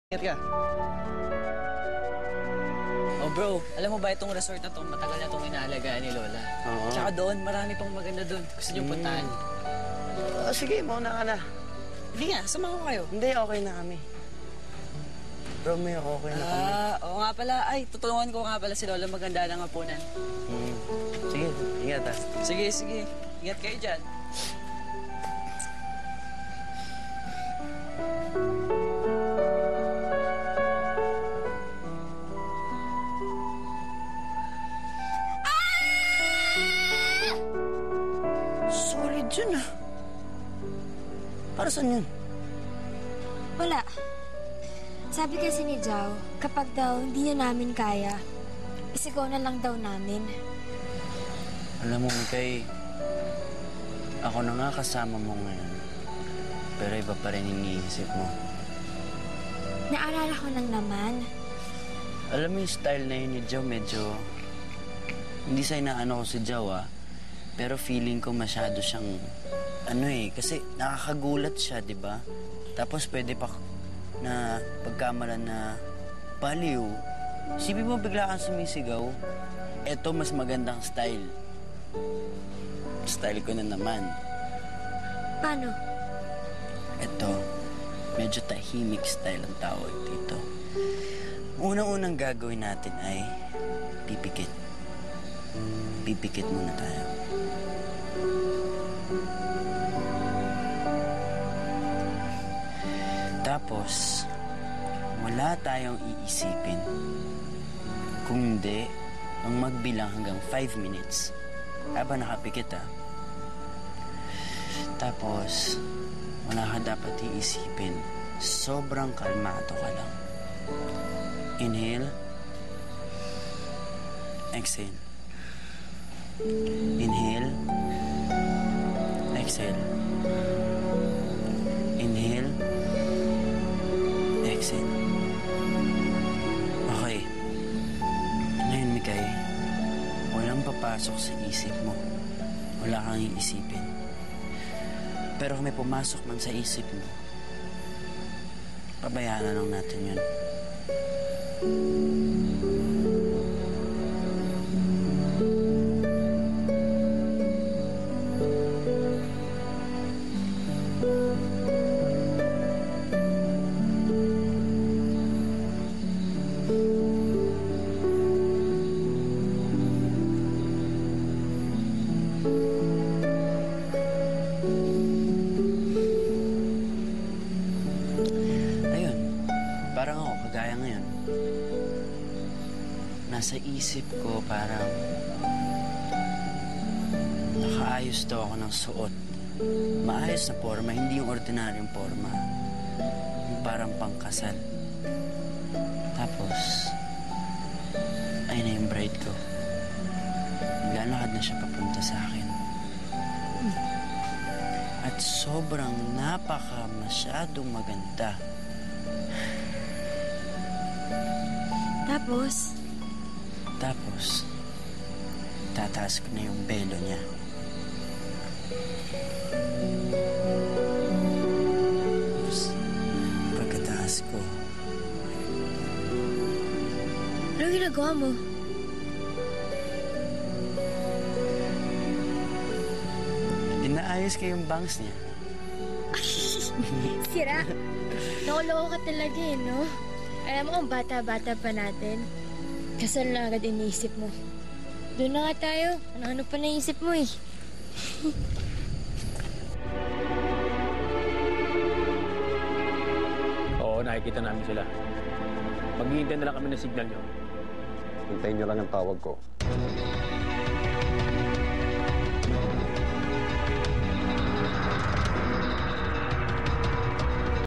Ingat ka. Oh bro, alam mo ba itong resort na to, matagal na itong inaalagaan ni Lola. Oo. Tsaka doon, marami pang maganda doon. Gusto niyo puntahan? Sige, mauna ka na. Hindi nga, samahan ko kayo. Hindi, okay na kami. Romeo, okay na kami. Oo nga pala. Ay, tutulungan ko nga pala si Lola maganda ng hapunan. Sige, ingat ha. Sige, sige. Ingat kayo dyan. Solid yun ah. Para saan yun? Wala. Sabi kasi ni Jao, kapag daw hindi niya namin kaya, isigaw na lang daw namin. Alam mo, Mikay, ako na nga kasama mo ngayon. Pero iba pa rin iniisip mo. Naalala ko lang naman. Alam mo yung style na yun ni Joe, medyo... Hindi sa inaano ko si Joe, ah. Pero feeling ko masyado siyang... kasi nakakagulat siya, di ba? Tapos pwede pa na pagkamalan na baliw. Isipin mo bigla kang sumisigaw. Eto, mas magandang style. Style ko na naman. Paano? Eto, medyo tahimik style ang tawag dito. Unang-unang gagawin natin ay pipikit. Pipikit muna tayo. Tapos, wala tayong iisipin. Kung hindi, ang magbilang hanggang 5 minutes. Habang nakapikit, ah. Tapos, wala ka dapat iisipin. Sobrang kalmado ka lang. Inhale. Exhale. Inhale. Exhale. Inhale. Exhale. Okay. Ngayon, Mikay, walang papasok sa isip mo. Wala kang iisipin. Pero kung may pumasok man sa isip mo, pabayaan na lang natin yun. Parang ako, kagaya ngayon. Nasa isip ko parang nakaayos daw ako ng suot. Maayos na forma, hindi yung ordinaryong forma. Yung parang pangkasal. Tapos, ayun na yung bride ko. Naglalakad na siya papunta sa akin. At sobrang masyadong maganda. Tapos, tataas ko na yung belo niya. Tapos, pagkataas ko... Ano ginagawa mo? Inaayos ko yung bangs niya. Sira. Nakuloko ka talaga eh, no? Alam mo kung bata-bata pa natin, kasal na agad iniisip mo. Doon na nga tayo. Ano pa naisip mo eh. Oo, nakikita namin sila. Maghihintay na lang kami ng signal nyo. Hintayin nyo lang ang tawag ko.